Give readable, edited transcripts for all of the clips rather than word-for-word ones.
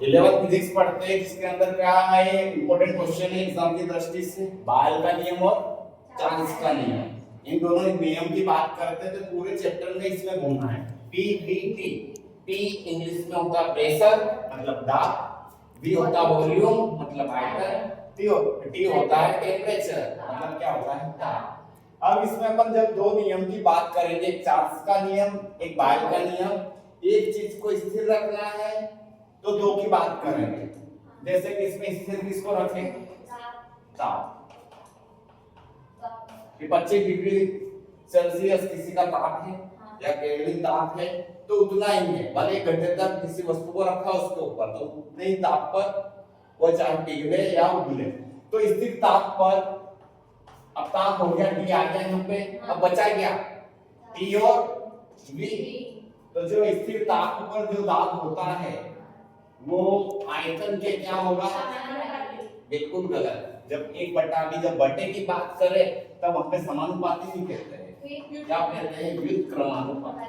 11th physics पढ़ते हैं जिसके अंदर क्या है, इंपॉर्टेंट क्वेश्चन है एग्जाम की दृष्टि से, बायल का नियम और चार्ल्स का नियम। इन दोनों नियम की बात करते हैं तो पूरे चैप्टर में इसमें घूमना है। पीवीटी, पी इंग्लिश में होता है प्रेशर मतलब दाब, वी होता है वॉल्यूम मतलब आयतन, टी होता है टेम्परेचर मतलब क्या होता है ताप। अब इसमें अपन जब दो नियम की बात करेंगे, एक चार्ल्स का नियम एक बायल का नियम, एक चीज को स्थिर रखना है तो दो की बात करेंगे। जैसे कि इसमें स्थिर किसको रखें, ताप। 25 डिग्री सेल्सियस किसी का ताप है या केल्विन ताप है तो उतना ही है, भले घंटे तक किसी वस्तु को रखा उसके ऊपर तो उतने ही ताप पर वो चाहे पिघले या उबले। तो स्थिर ताप पर अब ताप हो गया, टी आ गया यहाँ पे, अब बचा गया टी और वी। तो जो स्थिर ताप पर जो दाब होता है वो आयतन के क्या होगा, बिल्कुल गलत। जब एक बटा भी जब बटे की बात करें तब हम पे समानुपाती नहीं कहते हैं, क्या कहते हैं, व्युत्क्रमानुपाती।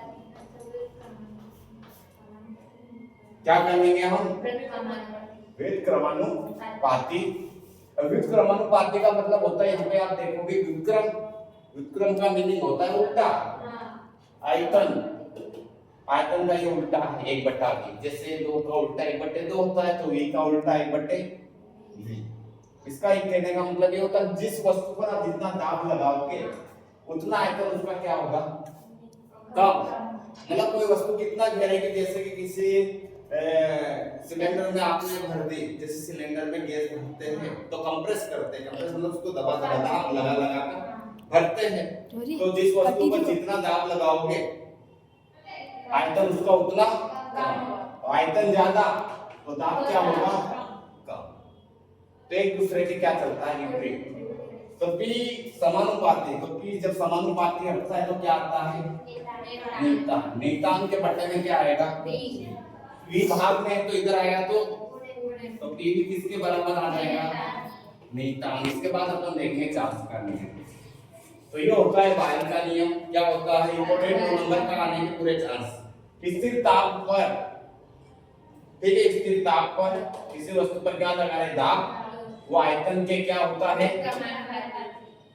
क्या कहेंगे हम, व्युत्क्रमानुपाती। व्युत्क्रमानुपाती का मतलब होता है, यहाँ पे आप देखोगे व्युत्क्रम, व्युत्क्रम का मीनिंग होता है उल्टा। आयतन, आयतन का ये उल्टा है, एक बटा भी। जैसे 2 का उल्टा 1/2 होता है तो v का उल्टा 1/v। इसका एक कहने का मतलब ये होता है जिस वस्तु पर आप जितना दाब लगाओगे उतना आयतन उसका क्या होगा, कम। मतलब कोई वस्तु कितना घेरेगी, जैसे कि किसी सिलेंडर में आपने भर दी, जैसे सिलेंडर में गैस भरते हैं तो कंप्रेस करते हैं, कंप्रेस मतलब उसको दबा दबा दाब लगा लगा कर भरते हैं। तो जिस वस्तु पर जितना दाब लगाओगे आयतन उसका उतना कम, आयतन ज्यादा तो दाब क्या होगा, कम। तो एक दूसरे के क्या चलता है, विपरीत। तो P समानुपाती, तो P जब समानुपाती हटता है तो क्या आता है, नियतांक। नियतांक के बटे में क्या आएगा, V भाग में तो इधर आएगा तो P भी किसके बराबर आ जाएगा, नियतांक। इसके बाद अपन देखेंगे चार्ल्स का नियम। तो ये होता है बायल का नियम। क्या होता है, इंपॉर्टेंट दो नंबर का आने के पूरे चांस। स्थिर ताप पर, ठीक है, स्थिर ताप पर किसी वस्तु पर क्या लगा रहे, दाब, वो आयतन के क्या होता है,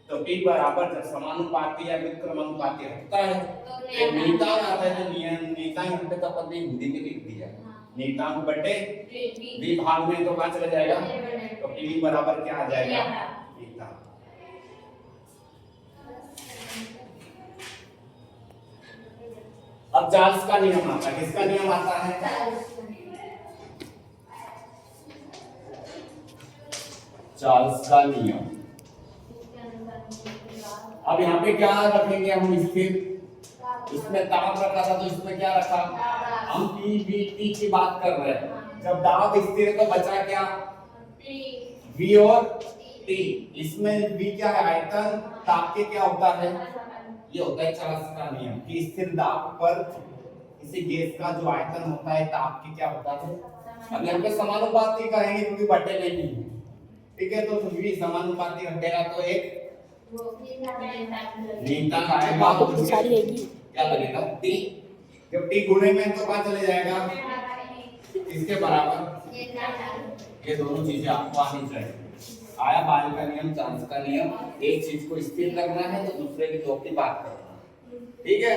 तो P बराबर जब समानुपाती या व्युत्क्रमानुपाती होता है तो नियतांक आता है। तो नियतांक यहाँ पे तो अपन ने हिंदी में लिख दिया, नियतांक बटे V भाग में तो कहाँ चला जाएगा, तो P बराबर क्या आ जाएगा, नियतांक। अब चार्ल्स का नियम आता है, किसका नियम आता है, चार्ल्स का नियम। अब यहाँ पे क्या रखेंगे हम, स्थिर, इसमें ताप रखा था तो इसमें क्या रखा, हम पीवीटी की बात कर रहे हैं। जब दाब स्थिर तो बचा क्या, V और T। इसमें V क्या है, आयतन, ताप के क्या होता है, ये होता है चार्ल्स का नियम कि स्थिर दाब पर किसी गैस का जो आयतन होता है ताप के क्या होता है। अब यहाँ पे समानुपाती करेंगे क्योंकि बटे में नहीं है, ठीक है। तो V समानुपाती हटेगा तो एक नियतांक आएगा, क्या लगेगा, T। जब T गुणे में तो कहाँ चले जाएगा, इसके बराबर। ये दोनों चीजें आपको आनी चाहिए। आया बायल का नियम, चार्ल्स का नियम। एक चीज को स्थिर रखना है तो दूसरे की दो की बात करना, ठीक है।